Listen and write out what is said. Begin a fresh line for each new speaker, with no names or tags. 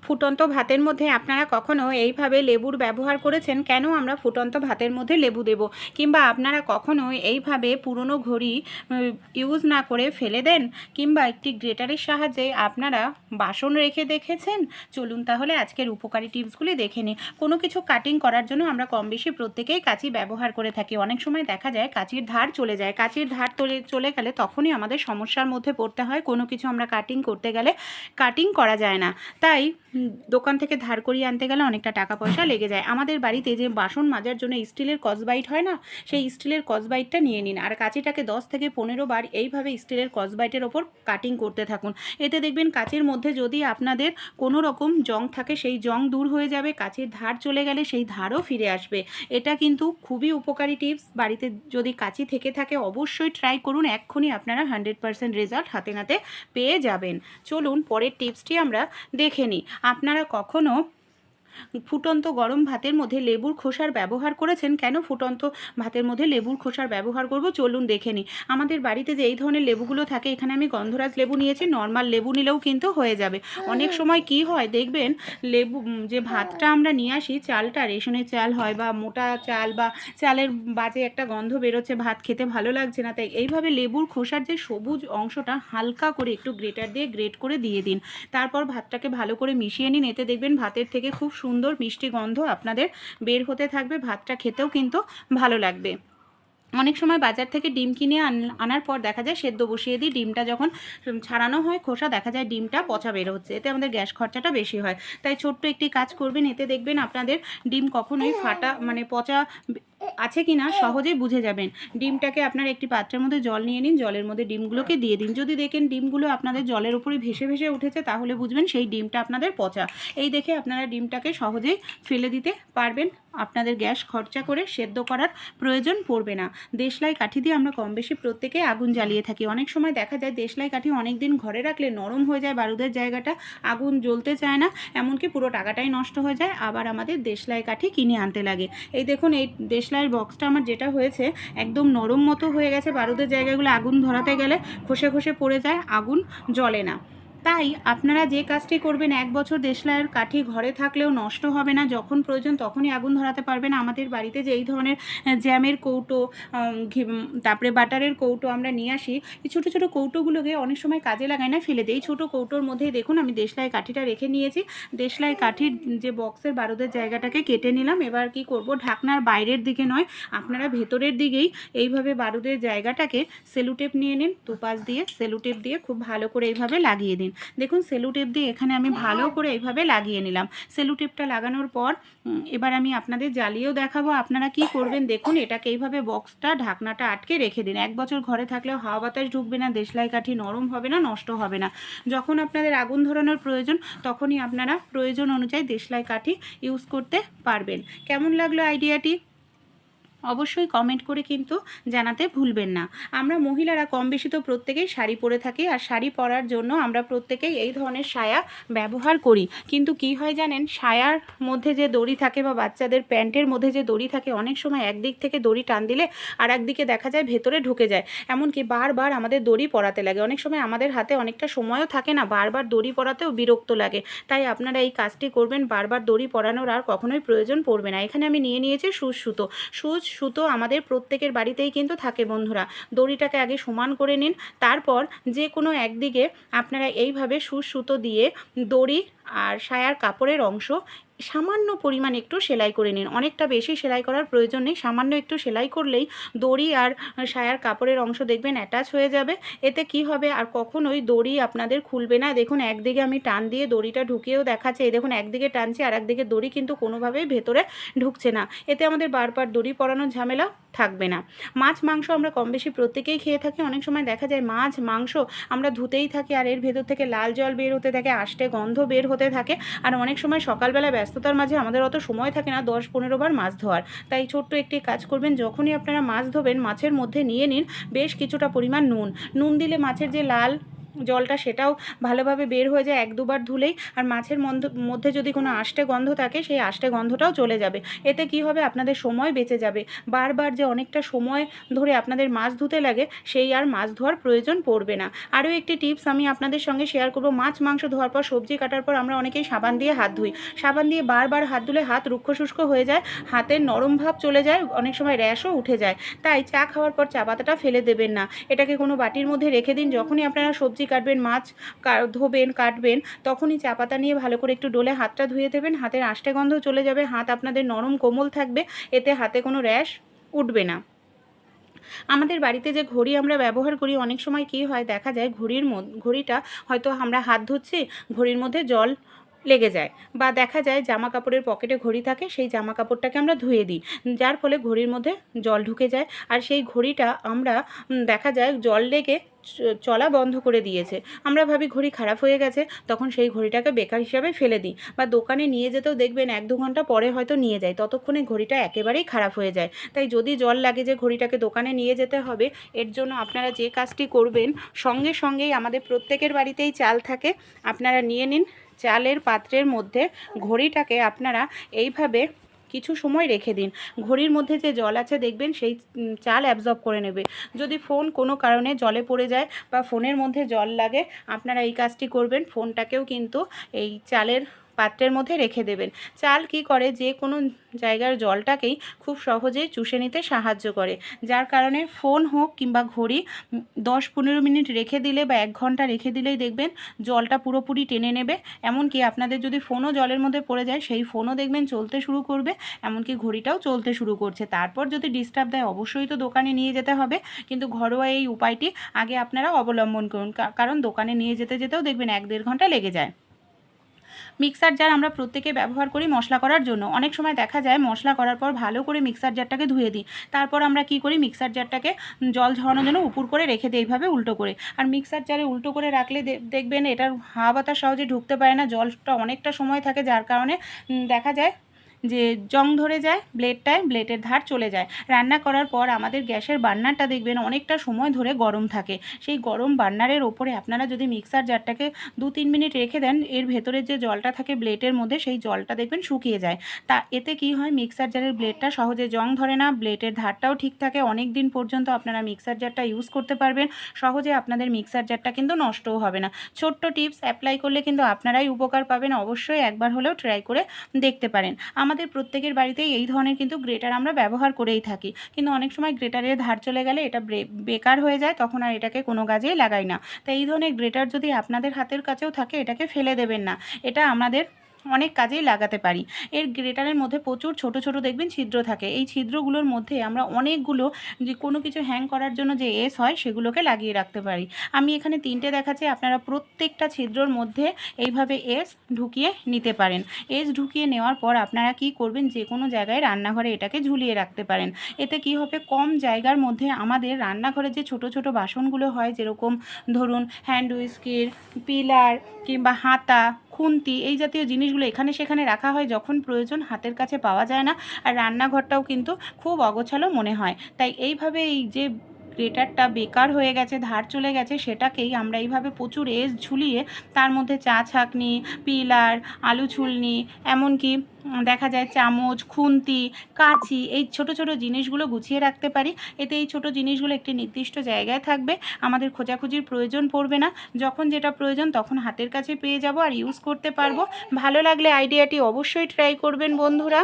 ফুটন্ত ভাতের মধ্যে আপনারা কখনো এইভাবে লেবুর ব্যবহার করেছেন? কেন আমরা ফুটন্ত ভাতের মধ্যে লেবু দেব? কিংবা আপনারা কখনো এইভাবে পুরনো ঘড়ি ইউজ না করে ফেলে দেন? কিংবা একটি গ্রেটারের সাহায্যে আপনারা বাসন রেখে দেখেছেন? চলুন তাহলে আজকের উপকারী টিপসগুলি দেখে নিই। কোনো কিছু কাটিং করার জন্য আমরা কম বেশি প্রত্যেকেই কাঁচি ব্যবহার করে থাকি। অনেক সময় দেখা যায় কাঁচির ধার চলে যায়। কাঁচির ধার চলে গেলে তখনই আমাদের সমস্যার মধ্যে পড়তে হয়। কোনো কিছু আমরা কাটিং করতে গেলে কাটিং করা যায় না। তাই দোকান থেকে ধার করিয়ে আনতে গেলে অনেকটা টাকা পয়সা লেগে যায়। আমাদের বাড়িতে যে বাসন মাজার জন্য স্টিলের কসবাইট হয় না, সেই স্টিলের কসবাইটটা নিয়ে নিন আর কাঁচিটাকে 10 থেকে 15 বার এইভাবে স্টিলের কসবাইটের ওপর কাটিং করতে থাকুন। এতে দেখবেন কাঁচের মধ্যে যদি আপনাদের কোনো রকম জং থাকে সেই জং দূর হয়ে যাবে। কাঁচের ধার চলে গেলে সেই ধারও ফিরে আসবে। এটা কিন্তু খুবই উপকারী টিপস। বাড়িতে যদি কাঁচি থেকে থাকে অবশ্যই ট্রাই করুন। এক্ষুনি আপনারা 100% রেজাল্ট হাতে নাতে পেয়ে যাবেন। চলুন পরের টিপসটি আমরা দেখে নিই। আপনারা কখনো ফুটন্ত গরম ভাতের মধ্যে লেবুর খোসার ব্যবহার করেছেন? কেন ফুটন্ত ভাতের মধ্যে লেবুর খোসার ব্যবহার করব চলুন দেখে নিই। আমাদের বাড়িতে যে এই ধরনের লেবুগুলো থাকে, এখানে আমি গন্ধরাজ লেবু নিয়েছি, নর্মাল লেবু নিলেও কিন্তু হয়ে যাবে। অনেক সময় কি হয় দেখবেন, লেবু যে ভাতটা আমরা নিয়ে আসি, চালটা রেশনের চাল হয় বা মোটা চাল বা চালের বাজে একটা গন্ধ বেরোচ্ছে, ভাত খেতে ভালো লাগছে না। তাই এইভাবে লেবুর খোসার যে সবুজ অংশটা হালকা করে একটু গ্রেটার দিয়ে গ্রেট করে দিয়ে দিন। তারপর ভাতটাকে ভালো করে মিশিয়ে নিন। এতে দেখবেন ভাতের থেকে খুব সুন্দর মিষ্টি গন্ধ আপনাদের বের হতে থাকবে। ভাতটা খেতেও কিন্তু ভালো লাগবে। অনেক সময় বাজার থেকে ডিম কিনে আনার পর দেখা যায় সেদ্ধ বসিয়ে দিই, ডিমটা যখন ছাড়ানো হয় খোসা দেখা যায় ডিমটা পচা বের হচ্ছে। এতে আমাদের গ্যাস খরচাটা বেশি হয়। তাই ছোট্ট একটি কাজ করবেন, এতে দেখবেন আপনাদের ডিম কখনোই ফাটা পচা আছে কি না সহজেই বুঝে যাবেন। ডিমটাকে আপনার একটি পাত্রের মধ্যে জল নিয়ে নিন, জলের মধ্যে ডিমগুলোকে দিয়ে দিন। যদি দেখেন ডিমগুলো আপনাদের জলের উপরে ভেসে ভেসে উঠেছে তাহলে বুঝবেন সেই ডিমটা আপনাদের পচা। এই দেখে আপনারা ডিমটাকে সহজেই ফেলে দিতে পারবেন। আপনাদের গ্যাস খরচা করে সেদ্ধ করার প্রয়োজন পড়বে না। দেশলাই কাঠি দিয়ে আমরা কম বেশি প্রত্যেকেই আগুন জ্বালিয়ে থাকি। অনেক সময় দেখা যায় দেশলাই কাঠি অনেক দিন ঘরে রাখলে নরম হয়ে যায়, বারুদের জায়গাটা, আগুন জ্বলতে চায় না, এমনকি পুরো টাকাটাই নষ্ট হয়ে যায়। আবার আমাদের দেশলাই কাঠি কিনে আনতে লাগে। এই দেখুন এই দেশলাইয়ের বক্সটা আমার যেটা হয়েছে একদম নরম মতো হয়ে গেছে। বারুদের জায়গাগুলো আগুন ধরাতে গেলে খসে খসে পড়ে যায়, আগুন জ্বলে না। তাই আপনারা যে কাজটি করবেন, 1 বছর দেশলাইয়ের কাঠি ঘরে থাকলেও নষ্ট হবে না, যখন প্রয়োজন তখনই আগুন ধরাতে পারবেন। আমাদের বাড়িতে যে এই ধরনের জ্যামের কৌটো, তারপরে বাটারের কৌটো আমরা নিয়ে আসি, এই ছোটো ছোটো কৌটোগুলোকে অনেক সময় কাজে লাগাই না, ফেলে দিই। ছোটো কৌটোর মধ্যেই দেখুন আমি দেশলাই কাঠিটা রেখে নিয়েছি। দেশলাই কাঠির যে বক্সের বারুদের জায়গাটাকে কেটে নিলাম। এবার কি করব, ঢাকনার বাইরের দিকে নয়, আপনারা ভেতরের দিকেই এইভাবে বারুদের জায়গাটাকে সেলুটেপ নিয়ে নিন। দুপাশ দিয়ে সেলুটেপ দিয়ে খুব ভালো করে এইভাবে লাগিয়ে দিন। দেখুন সেলুটেপ দিয়ে এখানে আমি ভালো করে এইভাবে লাগিয়ে নিলাম। সেলুটেপটা লাগানোর পর এবার আমি আপনাদের জ্বালিয়েও দেখাবো। আপনারা কি করবেন দেখুন, এটাকে এইভাবে বক্সটা ঢাকনাটা আটকে রেখে দিন। 1 বছর ঘরে থাকলেও হাওয়া বাতাস ঢুকবে না, দেশলাই কাঠি নরম হবে না, নষ্ট হবে না। যখন আপনাদের আগুন ধরানোর প্রয়োজন তখনই আপনারা প্রয়োজন অনুযায়ী দেশলাই কাঠি ইউজ করতে পারবেন। কেমন লাগলো আইডিয়াটি? অবশ্যই কমেন্ট করে কিন্তু জানাতে ভুলবেন না। আমরা মহিলারা কম বেশি তো প্রত্যেকেই শাড়ি পরে থাকি, আর শাড়ি পরার জন্য আমরা প্রত্যেকেই এই ধরনের সায়া ব্যবহার করি। কিন্তু কি হয় জানেন, সায়ার মধ্যে যে দড়ি থাকে বা বাচ্চাদের প্যান্টের মধ্যে যে দড়ি থাকে, অনেক সময় একদিক থেকে দড়ি টান দিলে আর একদিকে দেখা যায় ভেতরে ঢুকে যায়। এমনকি বারবার আমাদের দড়ি পরাতে লাগে। অনেক সময় আমাদের হাতে অনেকটা সময়ও থাকে না, বারবার দড়ি পরাতেও বিরক্ত লাগে। তাই আপনারা এই কাজটি করবেন, বারবার দড়ি পরানোর আর কখনোই প্রয়োজন পড়বে না। এখানে আমি নিয়ে নিয়েছি সুচ সুতো। সুতো আমাদের প্রত্যেকের বাড়িতেই কিন্তু থাকে বন্ধুরা। দড়িটাকে আগে সমান করে নিন, তারপর যে কোনো একদিকে আপনারা এইভাবে সুতো দিয়ে দড়ি আর সায়ার কাপড়ের অংশ সামান্য পরিমাণ একটু সেলাই করে নিন। অনেকটা বেশি সেলাই করার প্রয়োজন নেই, সামান্য একটু সেলাই করলেই দড়ি আর সায়ার কাপড়ের অংশ দেখবেন অ্যাটাচ হয়ে যাবে। এতে কি হবে, আর কখনোই দড়ি আপনাদের খুলবে না। দেখুন একদিকে আমি টান দিয়ে দড়িটা ঢুকিয়েও দেখাচ্ছি। এই দেখুন একদিকে টানছি আর একদিকে দড়ি কিন্তু কোনোভাবেই ভেতরে ঢুকছে না। এতে আমাদের বারবার দড়ি পরানোর ঝামেলা থাকবে না। মাছ মাংস আমরা কম বেশি প্রত্যেকেই খেয়ে থাকি। অনেক সময় দেখা যায় মাছ মাংস আমরা ধুতেই থাকি আর এর ভেতর থেকে লাল জল বের হতে থাকে, আষ্টে গন্ধ বের হতে থাকে। আর অনেক সময় সকালবেলা ব্যস্ততার মাঝে আমাদের অত সময় থাকে না 10-15 বার মাছ ধোয়ার। তাই ছোট্ট একটি কাজ করবেন, যখনই আপনারা মাছ ধোবেন মাছের মধ্যে নিয়ে নিন বেশ কিছুটা পরিমাণ নুন। নুন দিলে মাছের যে লাল জলটা সেটাও ভালোভাবে বের হয়ে যায় 1-2 বার ধুলেই। আর মাছের মধ্যে যদি কোনো আষ্টে গন্ধ থাকে সেই আষ্টে গন্ধটাও চলে যাবে। এতে কি হবে, আপনাদের সময় বেঁচে যাবে। বারবার যে অনেকটা সময় ধরে আপনাদের মাছ ধুতে লাগে সেই আর মাছ ধোয়ার প্রয়োজন পড়বে না। আরও একটি টিপস আমি আপনাদের সঙ্গে শেয়ার করব। মাছ মাংস ধোয়ার পর, সবজি কাটার পর আমরা অনেকেই সাবান দিয়ে হাত ধুই। সাবান দিয়ে বারবার হাত ধুলে হাত রুক্ষ শুষ্ক হয়ে যায়, হাতের নরম ভাব চলে যায়, অনেক সময় র্যাশও উঠে যায়। তাই চা খাওয়ার পর চা পাতাটা ফেলে দেবেন না, এটাকে কোনো বাটির মধ্যে রেখে দিন। যখনই আপনারা সবজি কাটবেন, মাছ ধোবেন, কাটবেন, তখনই চা পাতা নিয়ে ভালো করে একটু ডলে হাতটা ধুয়ে দেবেন। হাতের আষ্টে গন্ধ চলে যাবে, হাত আপনাদের নরম কোমল থাকবে, এতে হাতে কোনো র্যাশ উঠবে না। আমাদের বাড়িতে যে ঘড়ি আমরা ব্যবহার করি, অনেক সময় কী হয়, দেখা যায় ঘড়িটা হয়তো আমরা হাত ধুচ্ছি, ঘড়ির মধ্যে জল লেগে যায়, বা দেখা যায় জামা কাপড়ের পকেটে ঘড়ি থাকে, সেই জামা কাপড়টাকে আমরা ধুয়ে দিই, যার ফলে ঘড়ির মধ্যে জল ঢুকে যায়। আর সেই ঘড়িটা আমরা দেখা যায় জল লেগে চলা বন্ধ করে দিয়েছে। আমরা ভাবি ঘড়ি খারাপ হয়ে গেছে, তখন সেই ঘড়িটাকে বেকার হিসাবে ফেলে দিই, বা দোকানে নিয়ে যেতেও দেখবেন 1-2 ঘন্টা পরে হয়তো নিয়ে যায়, ততক্ষণে ঘড়িটা একেবারেই খারাপ হয়ে যায়। তাই যদি জল লাগে যে ঘড়িটাকে দোকানে নিয়ে যেতে হবে, এর জন্য আপনারা যে কাজটি করবেন, সঙ্গে সঙ্গেই আমাদের প্রত্যেকের বাড়িতেই চাল থাকে, আপনারা নিয়ে নিন। চালের পাত্রের মধ্যে ঘড়িটাকে আপনারা এইভাবে কিছু সময় রেখে দিন। ঘড়ির মধ্যে যে জল আছে দেখবেন সেই চাল অ্যাবজর্ব করে নেবে। যদি ফোন কোনো কারণে জলে পড়ে যায় বা ফোনের মধ্যে জল লাগে, আপনারা এই কাজটি করবেন, ফোনটাকেও কিন্তু এই চালের পাত্রের মধ্যে রেখে দেবেন। চাল কি করে, যে কোনো জায়গার জলটাকেই খুব সহজেই চুষে নিতে সাহায্য করে, যার কারণে ফোন হোক কিংবা ঘড়ি 10-15 মিনিট রেখে দিলে বা 1 ঘন্টা রেখে দিলেই দেখবেন জলটা পুরোপুরি টেনে নেবে। এমনকি আপনাদের যদি ফোনও জলের মধ্যে পড়ে যায়, সেই ফোনও দেখবেন চলতে শুরু করবে, এমনকি ঘড়িটাও চলতে শুরু করছে। তারপর যদি ডিস্টার্ব দেয়, অবশ্যই তো দোকানে নিয়ে যেতে হবে, কিন্তু ঘরোয়া এই উপায়টি আগে আপনারা অবলম্বন করুন, কারণ দোকানে নিয়ে যেতে যেতেও দেখবেন 1-1.5 ঘন্টা লেগে যায়। মিক্সার জার আমরা প্রত্যেকে ব্যবহার করি মশলা করার জন্য। অনেক সময় দেখা যায় মশলা করার পর ভালো করে মিক্সার জারটাকে ধুয়ে দিই, তারপর আমরা কি করি, মিক্সার জারটাকে জল ঝরানোর জন্য উপর করে রেখে দিই, এইভাবে উল্টো করে। আর মিক্সার জারে উল্টো করে রাখলে দেখবেন এটার হাওয়া বাতাস সহজে ঢুকতে পারে না, জলটা অনেকটা সময় থাকে, যার কারণে দেখা যায় যে জং ধরে যায় ব্লেডটায়, ব্লেডের ধার চলে যায়। রান্না করার পর আমাদের গ্যাসের বার্নারটা দেখবেন অনেকটা সময় ধরে গরম থাকে, সেই গরম বার্নারের ওপরে আপনারা যদি মিক্সার জারটাকে 2-3 মিনিট রেখে দেন, এর ভেতরে যে জলটা থাকে ব্লেডের মধ্যে, সেই জলটা দেখবেন শুকিয়ে যায়। তা এতে কি হয়, মিক্সার জারের ব্লেডটা সহজে জং ধরে না, ব্লেডের ধারটাও ঠিক থাকে, অনেক দিন পর্যন্ত আপনারা মিক্সার জারটা ইউজ করতে পারবেন সহজে, আপনাদের মিক্সার জারটা কিন্তু নষ্টও হবে না। ছোট্ট টিপস অ্যাপ্লাই করলে কিন্তু আপনারাই উপকার পাবেন, অবশ্যই একবার হলেও ট্রাই করে দেখতে পারেন। আমাদের প্রত্যেকের বাড়িতেই এই ধরনের কিন্তু গ্রেটার আমরা ব্যবহার করেই থাকি, কিন্তু অনেক সময় গ্রেটারের ধার চলে গেলে এটা বেকার হয়ে যায়, তখন আর এটাকে কোনো কাজেই লাগাই না। তাই এই ধরনের গ্রেটার যদি আপনাদের হাতের কাছেও থাকে, এটাকে ফেলে দেবেন না, এটা আমাদের অনেক কাজেই লাগাতে পারি। এর গ্রেটারের মধ্যে প্রচুর ছোট ছোট দেখবেন ছিদ্র থাকে, এই ছিদ্রগুলোর মধ্যে আমরা অনেকগুলো যে কোনো কিছু হ্যাং করার জন্য যে এস হয় সেগুলোকে লাগিয়ে রাখতে পারি। আমি এখানে 3টে দেখাচ্ছি, আপনারা প্রত্যেকটা ছিদ্রর মধ্যে এইভাবে এস ঢুকিয়ে নিতে পারেন। এস ঢুকিয়ে নেওয়ার পর আপনারা কি করবেন, যে কোনো জায়গায় রান্নাঘরে এটাকে ঝুলিয়ে রাখতে পারেন। এতে কি হবে, কম জায়গার মধ্যে আমাদের রান্নাঘরে যে ছোট ছোট বাসনগুলো হয়, যেরকম ধরুন হ্যান্ড হুইস্কির, পিলার কিংবা হাতা, খুন্তি, এই জাতীয় জিনিসগুলো এখানে সেখানে রাখা হয়, যখন প্রয়োজন হাতের কাছে পাওয়া যায় না, আর রান্নাঘরটাও কিন্তু খুব অগোছালো মনে হয়। তাই এইভাবে এই যে গ্রেটারটা বেকার হয়ে গেছে, ধার চলে গেছে, সেটাকেই আমরা এইভাবে প্রচুর এস ঝুলিয়ে তার মধ্যে চা ছাঁকনি, পিলার, আলু ছুলনি, এমনকি দেখা যায় চামচ, খুন্তি, কাঁচি, এই ছোট ছোট জিনিসগুলো গুছিয়ে রাখতে পারি। এতে এই ছোট জিনিসগুলো একটি নির্দিষ্ট জায়গায় থাকবে, আমাদের খোঁজাখুঁজির প্রয়োজন পড়বে না, যখন যেটা প্রয়োজন তখন হাতের কাছে পেয়ে যাব আর ইউজ করতে পারবো। ভালো লাগলে আইডিয়াটি অবশ্যই ট্রাই করবেন বন্ধুরা।